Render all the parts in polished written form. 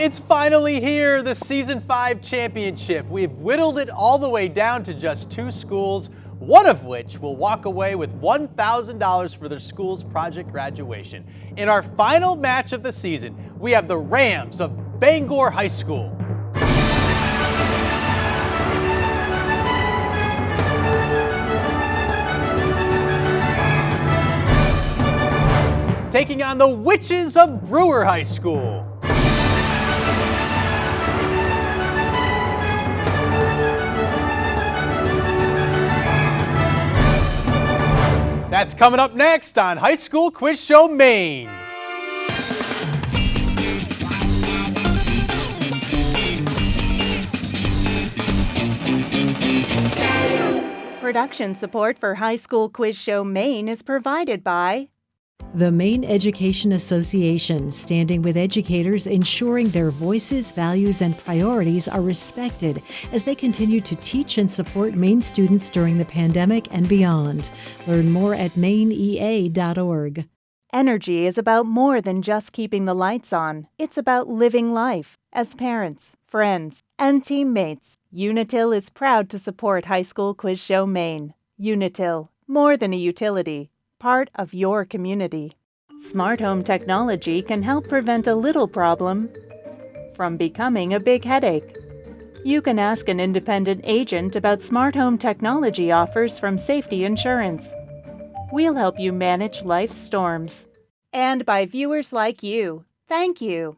It's finally here, the Season 5 championship. We've whittled it all the way down to just 2 schools, one of which will walk away with $1,000 for their school's project graduation. In our final match of the season, we have the Rams of Bangor High School. Taking on the Witches of Brewer High School. That's coming up next on High School Quiz Show Maine. Production support for High School Quiz Show Maine is provided by the Maine Education Association, standing with educators, ensuring their voices, values, and priorities are respected as they continue to teach and support Maine students during the pandemic and beyond. Learn more at mainea.org. Energy is about more than just keeping the lights on. It's about living life. As parents, friends, and teammates, Unitil is proud to support High School Quiz Show Maine. Unitil, more than a utility. Part of your community. Smart home technology can help prevent a little problem from becoming a big headache. You can ask an independent agent about smart home technology offers from Safety Insurance. We'll help you manage life's storms. And by viewers like you. Thank you.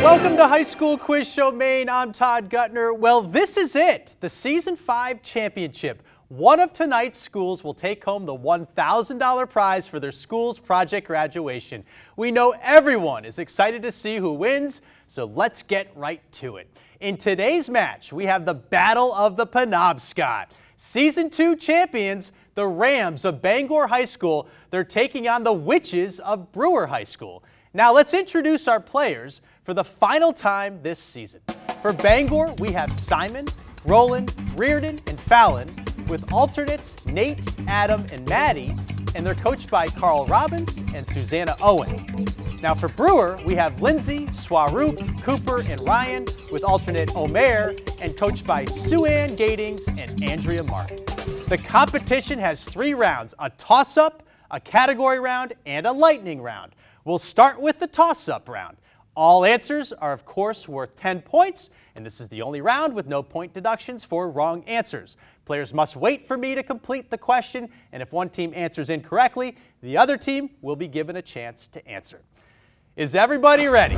Welcome to High School Quiz Show Maine. I'm Todd Gutner. Well, this is it, the Season 5 championship. One of tonight's schools will take home the $1,000 prize for their school's project graduation. We know everyone is excited to see who wins, so let's get right to it. In today's match, we have the Battle of the Penobscot. Season 2 champions, the Rams of Bangor High School. They're taking on the Witches of Brewer High School. Now let's introduce our players for the final time this season. For Bangor, we have Simon, Roland, Reardon, and Fallon, with alternates Nate, Adam, and Maddie, and they're coached by Carl Robbins and Susanna Owen. Now for Brewer, we have Lindsay, Swaroop, Cooper, and Ryan, with alternate Omer, and coached by Sue-Ann Gatings and Andrea Martin. The competition has 3 rounds, a toss-up, a category round, and a lightning round. We'll start with the toss-up round. All answers are, of course, worth 10 points, and this is the only round with no point deductions for wrong answers. Players must wait for me to complete the question, and if one team answers incorrectly, the other team will be given a chance to answer. Is everybody ready?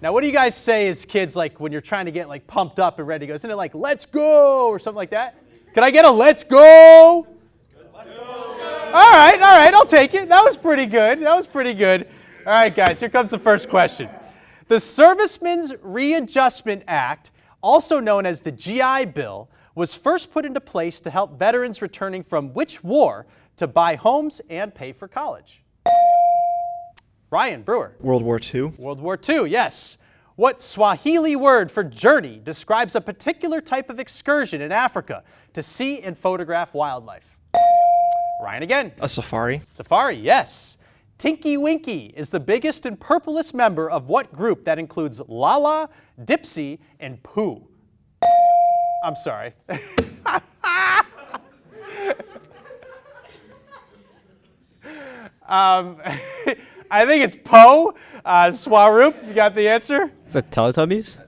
Now, what do you guys say as kids, like when you're trying to get like pumped up and ready to go? Isn't it like, let's go, or something like that? Can I get a let's go? Let's go. All right, I'll take it. That was pretty good. All right, guys, here comes the first question. The Servicemen's Readjustment Act, also known as the GI Bill, was first put into place to help veterans returning from which war to buy homes and pay for college? Ryan, Brewer. World War II. World War II, yes. What Swahili word for journey describes a particular type of excursion in Africa to see and photograph wildlife? Ryan again. A safari. Safari, yes. Tinky Winky is the biggest and purplest member of what group that includes Lala, Dipsy, and Pooh? I'm sorry. I think it's Poe. Swaroop, you got the answer? Is that Teletubbies?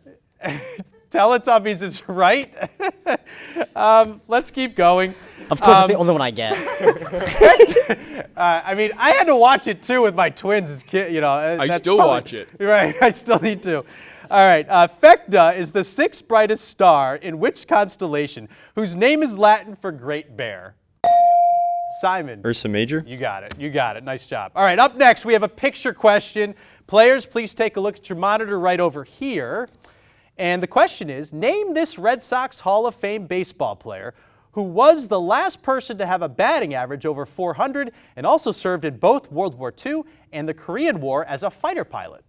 Teletubbies is right. Let's keep going. Of course, it's the only one I get. I mean, I had to watch it too with my twins as kids. You know, I still watch it. Right, I still need to. All right, Phecda is the 6th brightest star in which constellation, whose name is Latin for Great Bear? Simon. Ursa Major. You got it. Nice job. All right, up next, we have a picture question. Players, please take a look at your monitor right over here. And the question is, name this Red Sox Hall of Fame baseball player who was the last person to have a batting average over 400 and also served in both World War II and the Korean War as a fighter pilot?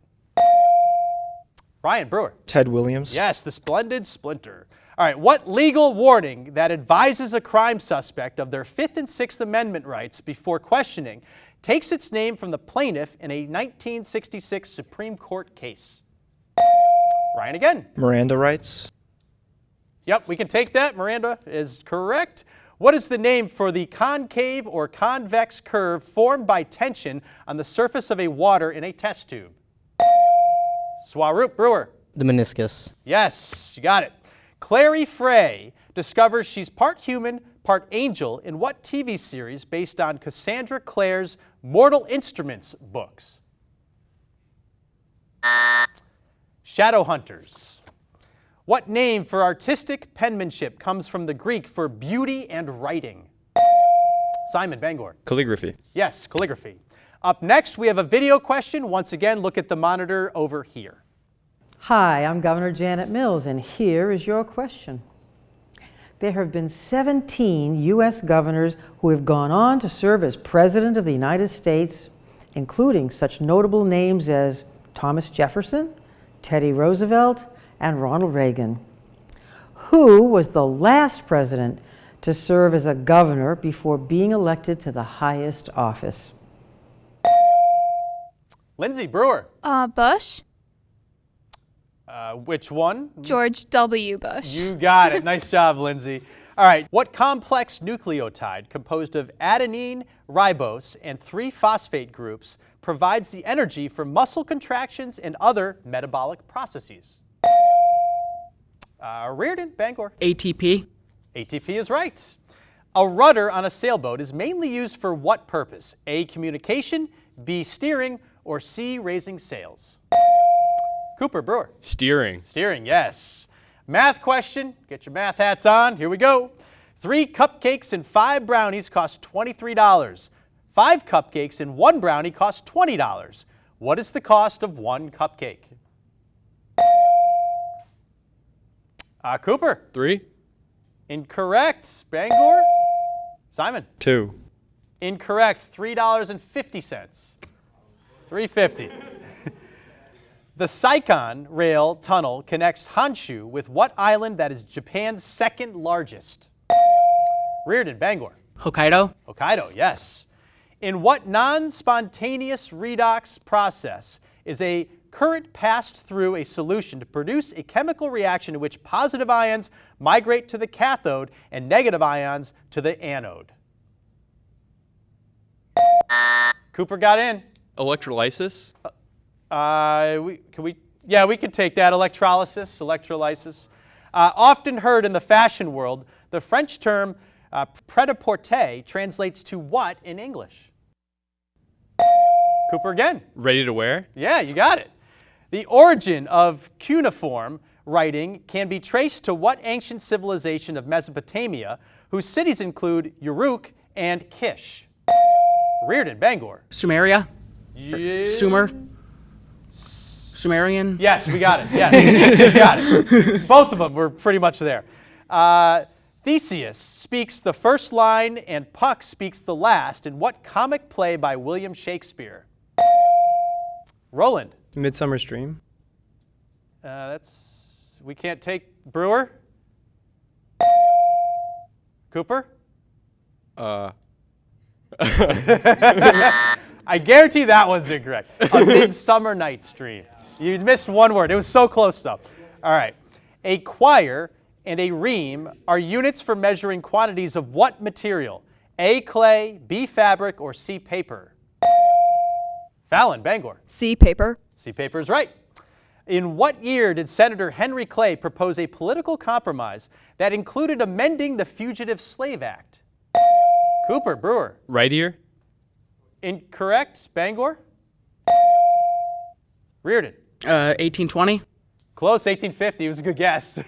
Ryan, Brewer. Ted Williams. Yes, the splendid Splinter. All right, what legal warning that advises a crime suspect of their 5th and 6th Amendment rights before questioning takes its name from the plaintiff in a 1966 Supreme Court case? Ryan again. Miranda rights. Yep, we can take that. Miranda is correct. What is the name for the concave or convex curve formed by tension on the surface of a water in a test tube? Swaroop Brewer. The meniscus. Yes, you got it. Clary Frey discovers she's part human, part angel in what TV series based on Cassandra Clare's Mortal Instruments books? Shadowhunters. What name for artistic penmanship comes from the Greek for beauty and writing? Simon, Bangor. Calligraphy. Yes, calligraphy. Up next, we have a video question. Once again, look at the monitor over here. Hi, I'm Governor Janet Mills, and here is your question. There have been 17 U.S. governors who have gone on to serve as President of the United States, including such notable names as Thomas Jefferson, Teddy Roosevelt, and Ronald Reagan. Who was the last president to serve as a governor before being elected to the highest office? Lindsay Brewer. Bush. Which one? George W. Bush. You got it. Nice job, Lindsay. All right. What complex nucleotide composed of adenine, ribose, and 3 phosphate groups provides the energy for muscle contractions and other metabolic processes? Reardon, Bangor. ATP. ATP is right. A rudder on a sailboat is mainly used for what purpose? A, communication, B, steering, or C, raising sails? Cooper, Brewer. Steering. Steering, yes. Math question. Get your math hats on. Here we go. 3 cupcakes and 5 brownies cost $23. 5 cupcakes and 1 brownie cost $20. What is the cost of 1 cupcake? Cooper. 3. Incorrect. Bangor. Simon. 2. Incorrect. $3.50. $3.50. The Seikan Rail Tunnel connects Honshu with what island that is Japan's 2nd largest? Reardon, Bangor. Hokkaido. Hokkaido, yes. In what non-spontaneous redox process is a current passed through a solution to produce a chemical reaction in which positive ions migrate to the cathode and negative ions to the anode? Cooper got in. Electrolysis. We could take that. Electrolysis. Often heard in the fashion world, the French term pret-a-porter translates to what in English? Cooper again. Ready to wear. Yeah, you got it. The origin of cuneiform writing can be traced to what ancient civilization of Mesopotamia, whose cities include Uruk and Kish? Reardon, Bangor. Sumeria. Yeah. Sumer. Sumerian. Yes, we got it. Yes, we got it. Both of them were pretty much there. Theseus speaks the first line and Puck speaks the last in what comic play by William Shakespeare? Roland. Midsummer's Dream. We can't take Brewer. Cooper. I guarantee that one's incorrect. A Midsummer Night's Dream. You missed one word. It was so close, though. All right. A quire and a ream are units for measuring quantities of what material? A, clay, B, fabric, or C, paper? Fallon, Bangor. C, paper. C, paper is right. In what year did Senator Henry Clay propose a political compromise that included amending the Fugitive Slave Act? Cooper, Brewer. Right ear. Incorrect. Bangor. Reardon. 1820. Close, 1850. It was a good guess.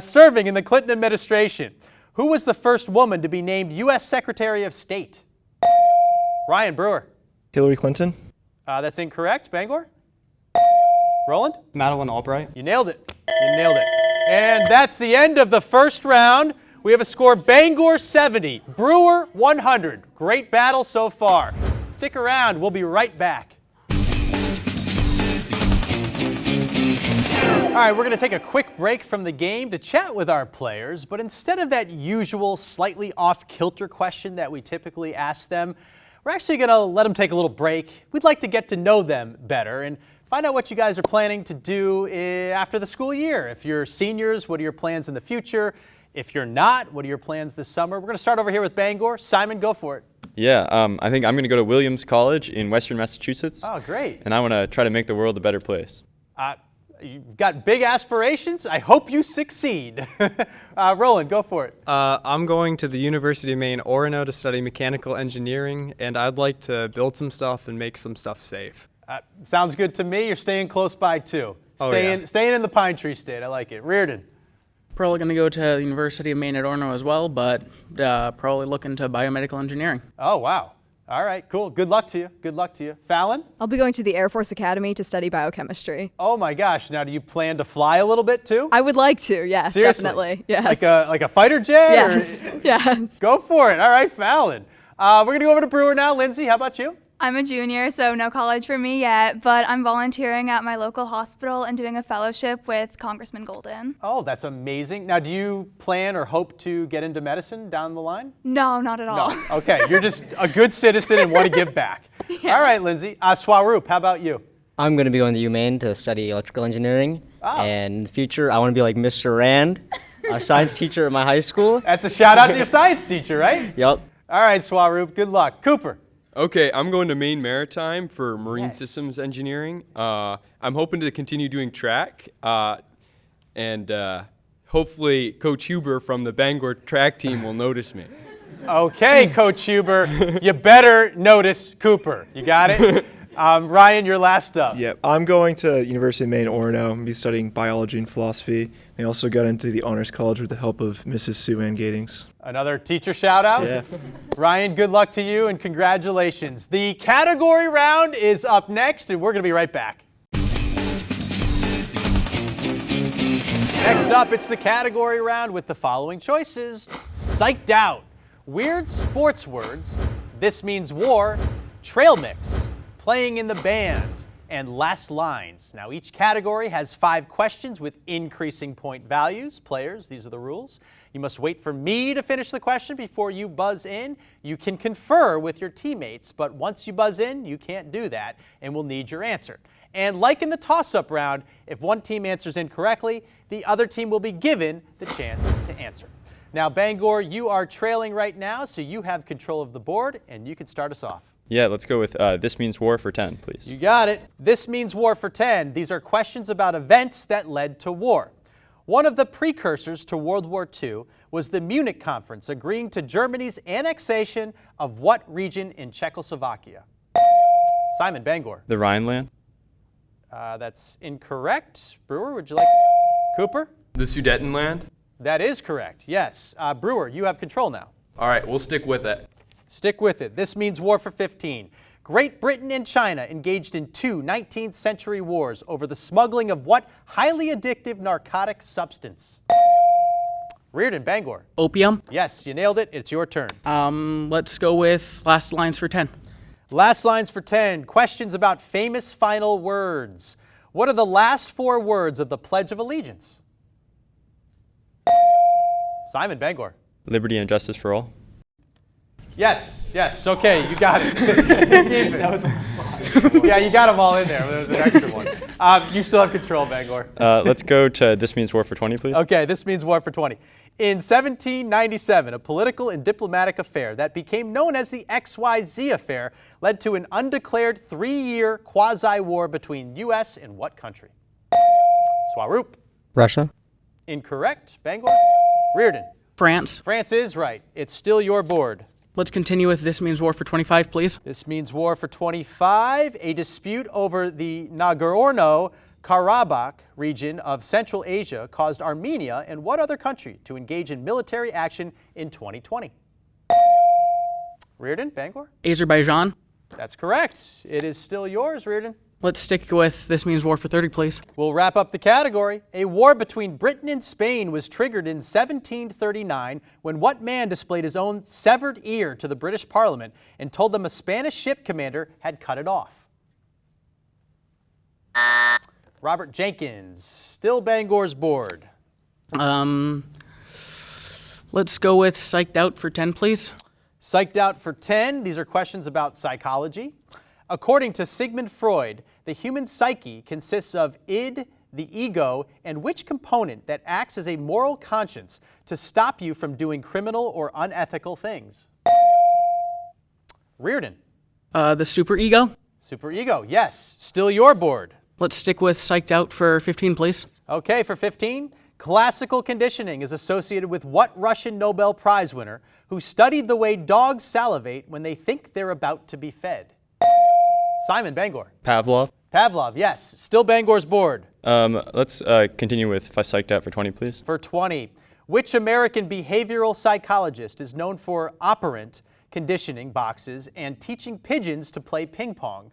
Serving in the Clinton administration, who was the first woman to be named U.S. Secretary of State? Ryan, Brewer. Hillary Clinton. That's incorrect. Bangor. Roland. Madeleine Albright. You nailed it. You nailed it. And that's the end of the first round. We have a score: Bangor 70, Brewer 100. Great battle so far. Stick around. We'll be right back. All right, we're going to take a quick break from the game to chat with our players, but instead of that usual slightly off-kilter question that we typically ask them, we're actually going to let them take a little break. We'd like to get to know them better and find out what you guys are planning to do after the school year. If you're seniors, what are your plans in the future? If you're not, what are your plans this summer? We're going to start over here with Bangor. Simon, go for it. Yeah, I think I'm going to go to Williams College in Western Massachusetts. Oh, great. And I want to try to make the world a better place. You've got big aspirations. I hope you succeed. Roland, go for it. I'm going to the University of Maine, Orono, to study mechanical engineering, and I'd like to build some stuff and make some stuff safe. Sounds good to me. You're staying close by, too. Staying in the Pine Tree State. I like it. Reardon. Probably going to go to the University of Maine at Orono as well, but probably look into biomedical engineering. Oh, wow. All right, cool. Good luck to you. Good luck to you. Fallon? I'll be going to the Air Force Academy to study biochemistry. Oh my gosh. Now, do you plan to fly a little bit too? I would like to, yes, Seriously? definitely. Yes. Like a fighter jet? Yes, yes. Go for it. All right, Fallon. We're going to go over to Brewer now. Lindsay, how about you? I'm a junior, so no college for me yet, but I'm volunteering at my local hospital and doing a fellowship with Congressman Golden. Oh, that's amazing. Now, do you plan or hope to get into medicine down the line? No, not at all. No. Okay, you're just a good citizen and want to give back. Yeah. All right, Lindsay. Swaroop, how about you? I'm going to be going to UMaine to study electrical engineering. Oh. And in the future, I want to be like Mr. Rand, a science teacher at my high school. That's a shout out to your science teacher, right? Yep. All right, Swaroop, good luck. Cooper. Okay, I'm going to Maine Maritime for marine Yes. systems engineering. I'm hoping to continue doing track, and hopefully Coach Huber from the Bangor track team will notice me. Okay, Coach Huber, you better notice Cooper. You got it? Ryan, you're last up. Yep. I'm going to University of Maine, Orono, and be studying biology and philosophy. I also got into the Honors College with the help of Mrs. Sue Ann Gatings. Another teacher shout out? Yeah. Ryan, good luck to you and congratulations. The category round is up next and we're going to be right back. Next up, it's the category round with the following choices. Psyched out, weird sports words, this means war, trail mix, playing in the band, and last lines. Now, each category has 5 questions with increasing point values. Players, these are the rules. You must wait for me to finish the question before you buzz in. You can confer with your teammates, but once you buzz in, you can't do that, and we'll need your answer. And like in the toss-up round, if one team answers incorrectly, the other team will be given the chance to answer. Now, Bangor, you are trailing right now, so you have control of the board, and you can start us off. Yeah, let's go with this means war for 10, please. You got it. This means war for 10. These are questions about events that led to war. One of the precursors to World War II was the Munich Conference, agreeing to Germany's annexation of what region in Czechoslovakia? Simon, Bangor. The Rhineland? That's incorrect. Brewer, would you like? Cooper? The Sudetenland? That is correct, yes. Brewer, you have control now. All right, we'll stick with it. Stick with it. This means war for 15. Great Britain and China engaged in 2 19th century wars over the smuggling of what highly addictive narcotic substance? Reardon, Bangor. Opium. Yes, you nailed it. It's your turn. Let's go with last lines for 10. Last lines for 10. Questions about famous final words. What are the last 4 words of the Pledge of Allegiance? Simon, Bangor. Liberty and justice for all. Yes, okay, you got it. Yeah, you got them all in there. There's an extra one. You still have control, Bangor. Let's go to this means war for 20, please. Okay, this means war for 20. In 1797, a political and diplomatic affair that became known as the XYZ affair led to an undeclared 3-year quasi-war between U.S. and what country? Swaroop. Russia. Incorrect. Bangor. Reardon. France. France is right. It's still your board. Let's continue with this means war for 25, please. This means war for 25. A dispute over the Nagorno-Karabakh region of Central Asia caused Armenia and what other country to engage in military action in 2020? Reardon, Bangor? Azerbaijan. That's correct. It is still yours, Reardon. Let's stick with this means war for 30, please. We'll wrap up the category. A war between Britain and Spain was triggered in 1739 when what man displayed his own severed ear to the British Parliament and told them a Spanish ship commander had cut it off? Robert Jenkins, still Bangor's board. Let's go with psyched out for 10, please. Psyched out for 10. These are questions about psychology. According to Sigmund Freud, the human psyche consists of id, the ego, and which component that acts as a moral conscience to stop you from doing criminal or unethical things? Reardon. The superego. Superego, yes. Still your board. Let's stick with psyched out for 15, please. Okay, for 15. Classical conditioning is associated with what Russian Nobel Prize winner who studied the way dogs salivate when they think they're about to be fed? Simon, Bangor. Pavlov. Pavlov, yes. Still Bangor's board. Let's continue with if I psyched out for 20, please. For 20. Which American behavioral psychologist is known for operant conditioning boxes and teaching pigeons to play ping pong?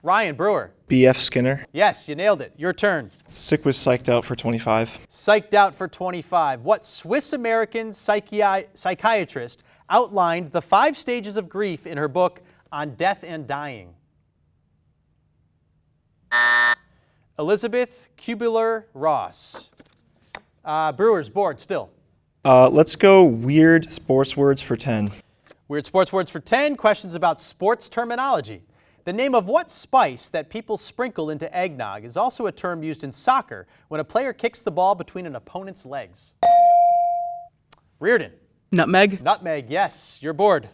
Ryan, Brewer. B.F. Skinner. Yes, you nailed it. Your turn. Stick with psyched out for 25. Psyched out for 25. What Swiss-American psychiatrist outlined the 5 stages of grief in her book On Death and Dying? Elizabeth Kubler-Ross. Brewer's board still. Let's go weird sports words for 10. Weird sports words for 10. Questions about sports terminology. The name of what spice that people sprinkle into eggnog is also a term used in soccer when a player kicks the ball between an opponent's legs? Reardon. Nutmeg. Nutmeg, yes. Your board.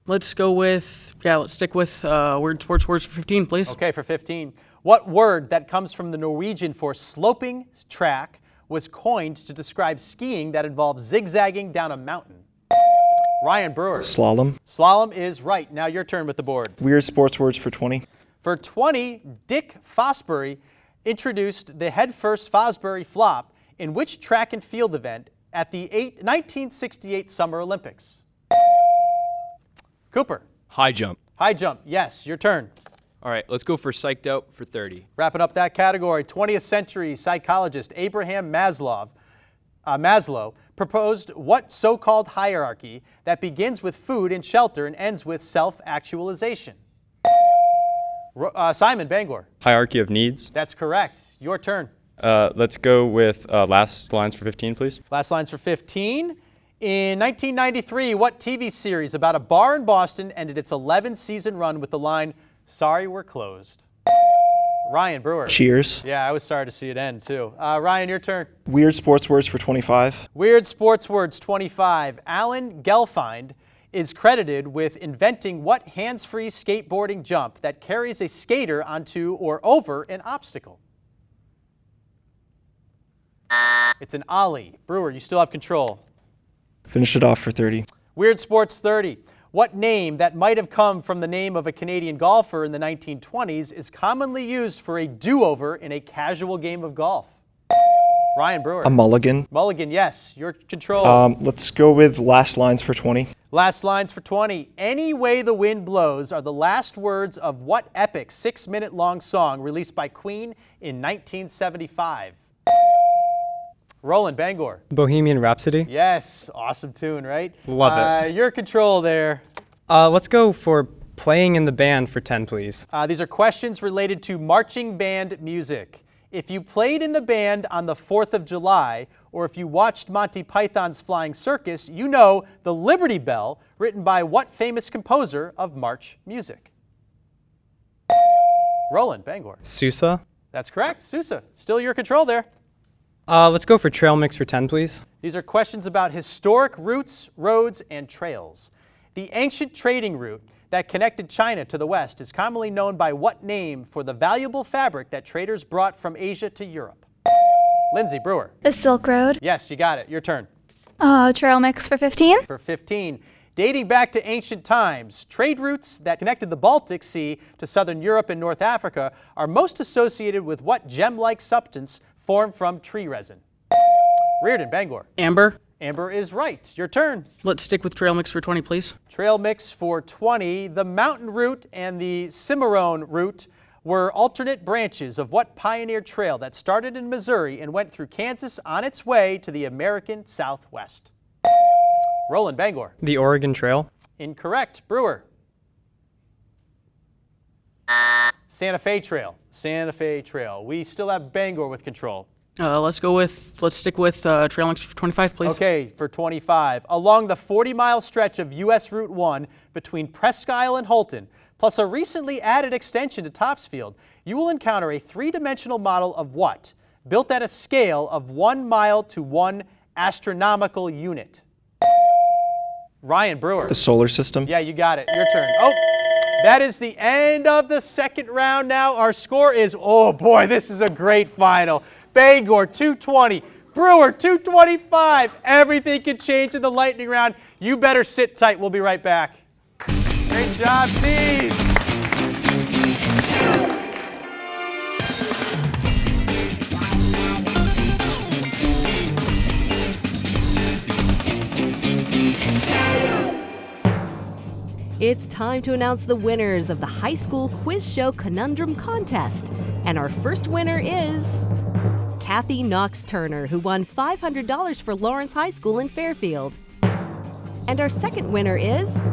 Let's stick with weird sports words for 15, please. Okay, for 15. What word that comes from the Norwegian for sloping track was coined to describe skiing that involves zigzagging down a mountain? Ryan, Brewer. Slalom. Slalom is right. Now your turn with the board. Weird sports words for 20. For 20, Dick Fosbury introduced the headfirst Fosbury flop in which track and field event at the 1968 Summer Olympics? Cooper. High jump. High jump, yes. Your turn. All right, let's go for psyched out for 30. Wrapping up that category, 20th century psychologist Abraham Maslow proposed what so-called hierarchy that begins with food and shelter and ends with self-actualization? Simon, Bangor. Hierarchy of needs. That's correct. Your turn. Let's go with last lines for 15, please. Last lines for 15. In 1993, what TV series about a bar in Boston ended its 11-season run with the line, "Sorry, we're closed"? Ryan, Brewer. Cheers. Yeah, I was sorry to see it end, too. Ryan, your turn. Weird sports words for 25. Weird sports words 25. Alan Gelfind is credited with inventing what hands-free skateboarding jump that carries a skater onto or over an obstacle? It's an ollie. Brewer, you still have control. Finish it off for 30. Weird sports 30. What name that might have come from the name of a Canadian golfer in the 1920s is commonly used for a do-over in a casual game of golf? Ryan, Brewer. A mulligan. Mulligan, yes. Your control. Let's go with last lines for 20. Last lines for 20. Any Way the Wind Blows are the last words of what epic 6-minute-long song released by Queen in 1975? Roland, Bangor. Bohemian Rhapsody. Yes, awesome tune, right? Love it. Your control there. Let's go for playing in the band for 10, please. These are questions related to marching band music. If you played in the band on the 4th of July, or if you watched Monty Python's Flying Circus, you know the Liberty Bell, written by what famous composer of march music? Roland, Bangor. Sousa. That's correct, Sousa. Still your control there. Let's go for trail mix for 10, please. These are questions about historic routes, roads, and trails. The ancient trading route that connected China to the West is commonly known by what name for the valuable fabric that traders brought from Asia to Europe? Lindsay, Brewer. The Silk Road. Yes, you got it. Your turn. Trail mix for 15. For 15. Dating back to ancient times, trade routes that connected the Baltic Sea to southern Europe and North Africa are most associated with what gem-like substance formed from tree resin? Reardon, Bangor. Amber. Amber is right. Your turn. Let's stick with trail mix for 20, please. Trail mix for 20. The mountain route and the Cimarron route were alternate branches of what pioneer trail that started in Missouri and went through Kansas on its way to the American Southwest? Roland, Bangor. The Oregon Trail. Incorrect. Brewer. Santa Fe Trail. Santa Fe Trail. We still have Bangor with control. Let's stick with trail mix for 25, please. Okay, for 25. Along the 40-mile stretch of U.S. Route 1 between Presque Isle and Holton, plus a recently added extension to Topsfield, you will encounter a three-dimensional model of what? Built at a scale of 1 mile to 1 astronomical unit. Ryan Brewer. The solar system. Yeah, you got it. Your turn. Oh, that is the end of the second round now. Our score is, oh boy, this is a great final. Bangor 220, Brewer 225. Everything can change in the lightning round. You better sit tight. We'll be right back. Great job, teams. It's time to announce the winners of the High School Quiz Show Conundrum Contest. And our first winner is Kathy Knox Turner, who won $500 for Lawrence High School in Fairfield. And our second winner is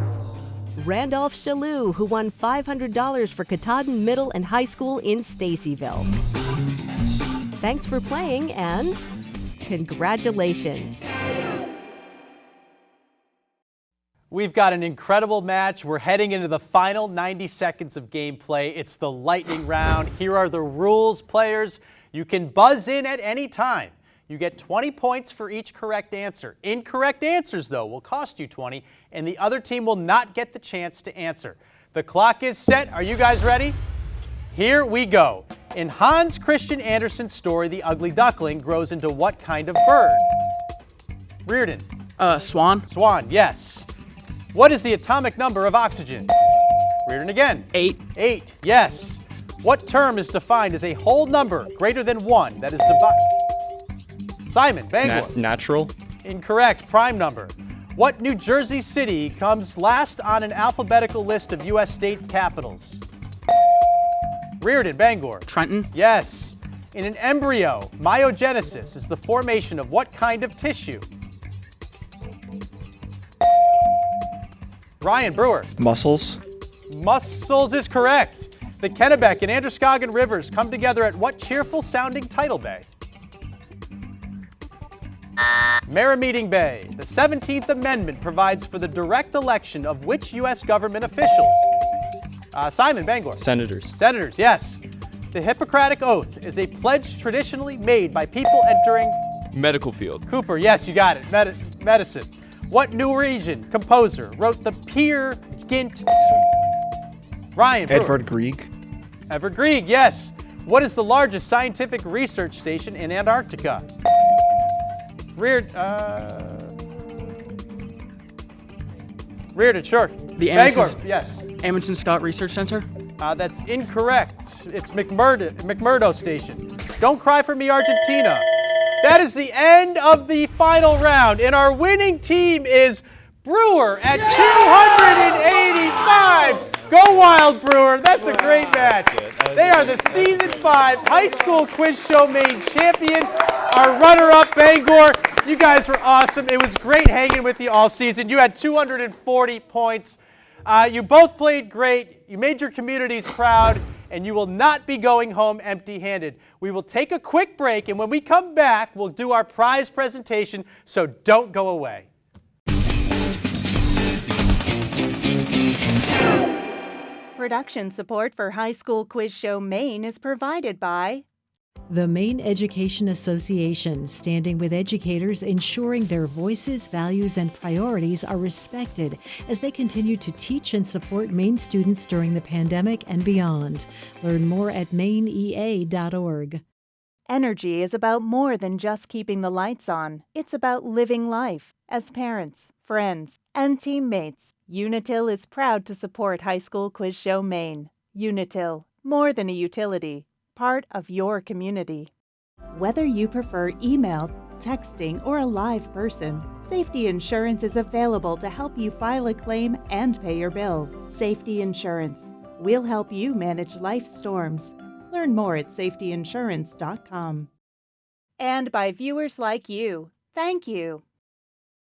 Randolph Shalou, who won $500 for Katahdin Middle and High School in Stacyville. Thanks for playing and congratulations. We've got an incredible match. We're heading into the final 90 seconds of gameplay. It's the lightning round. Here are the rules, players. You can buzz in at any time. You get 20 points for each correct answer. Incorrect answers, though, will cost you 20, and the other team will not get the chance to answer. The clock is set. Are you guys ready? Here we go. In Hans Christian Andersen's story, the ugly duckling grows into what kind of bird? Reardon. Swan. Swan, yes. What is the atomic number of oxygen? Reardon again. 8. 8, yes. What term is defined as a whole number greater than 1 that is divided? Simon, Bangor. Natural. Incorrect. Prime number. What New Jersey city comes last on an alphabetical list of U.S. state capitals? Reardon, Bangor. Trenton. Yes. In an embryo, myogenesis is the formation of what kind of tissue? Ryan Brewer. Muscles. Muscles is correct. The Kennebec and Androscoggin rivers come together at what cheerful-sounding tidal bay? Marameeting Bay. The 17th Amendment provides for the direct election of which U.S. government officials? Simon, Bangor. Senators. Senators, yes. The Hippocratic Oath is a pledge traditionally made by people entering... Medical field. Cooper, yes, you got it. Medicine. What Norwegian composer wrote the Peer Gynt Suite? Ryan Brewer. Edvard Grieg. Edvard Grieg, yes. What is the largest scientific research station in Antarctica? Reardon, sure. The Bangor, yes. Amundsen Scott Research Center. That's incorrect. It's McMurdo Station. Don't cry for me, Argentina. That is the end of the final round, and our winning team is Brewer at 285. Go Wild, Brewer. That's a great match. They are the Season 5 High School Quiz Show Maine champion. Our runner-up, Bangor. You guys were awesome. It was great hanging with you all season. You had 240 points. You both played great. You made your communities proud, and you will not be going home empty-handed. We will take a quick break, and when we come back, we'll do our prize presentation, so don't go away. Production support for High School Quiz Show Maine is provided by the Maine Education Association, standing with educators, ensuring their voices, values, and priorities are respected as they continue to teach and support Maine students during the pandemic and beyond. Learn more at mainea.org. Energy is about more than just keeping the lights on. It's about living life. As parents, friends, and teammates, Unitil is proud to support High School Quiz Show Maine. Unitil, more than a utility, part of your community. Whether you prefer email, texting, or a live person, Safety Insurance is available to help you file a claim and pay your bill. Safety Insurance. We'll help you manage life storms. Learn more at safetyinsurance.com. And by viewers like you. Thank you.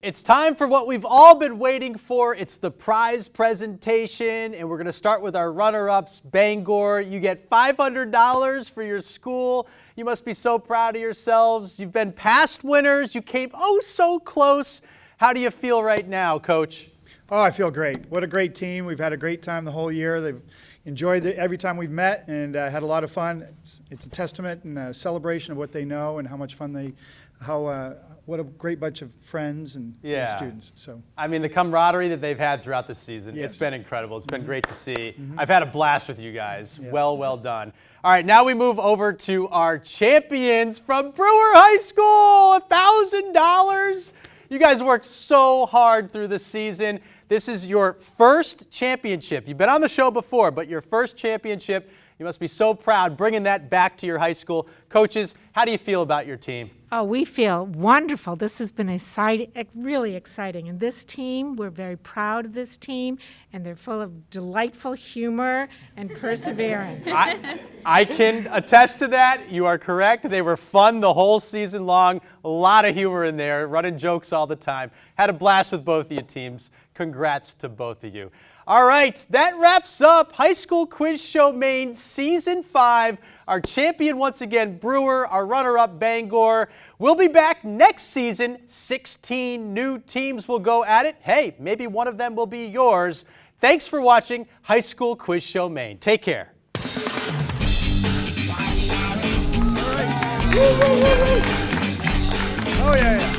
It's time for what we've all been waiting for. It's the prize presentation, and we're going to start with our runner-ups. Bangor, you get $500 for your school. You must be so proud of yourselves. You've been past winners. You came oh so close. How do you feel right now, Coach? Oh, I feel great. What a great team. We've had a great time the whole year. They've enjoyed it every time we've met and had a lot of fun. It's a testament and a celebration of what they know and how much fun what a great bunch of friends and students. So I mean, the camaraderie that they've had throughout the season, Yes. it's been incredible. It's been great to see. I've had a blast with you guys. Well done. All right, now we move over to our champions from Brewer High School, $1,000. You guys worked so hard through the season. This is your first championship. You've been on the show before, but your first championship. You must be so proud bringing that back to your high school. Coaches, how do you feel about your team? Oh, we feel wonderful. This has been really exciting. And this team, we're very proud of this team, and they're full of delightful humor and perseverance. I can attest to that. You are correct. They were fun the whole season long. A lot of humor in there, running jokes all the time. Had a blast with both of your teams. Congrats to both of you. All right, that wraps up High School Quiz Show Maine Season 5. Our champion once again, Brewer, our runner-up, Bangor. We'll be back next season. 16 new teams will go at it. Hey, maybe one of them will be yours. Thanks for watching High School Quiz Show Maine. Take care. Oh, yeah.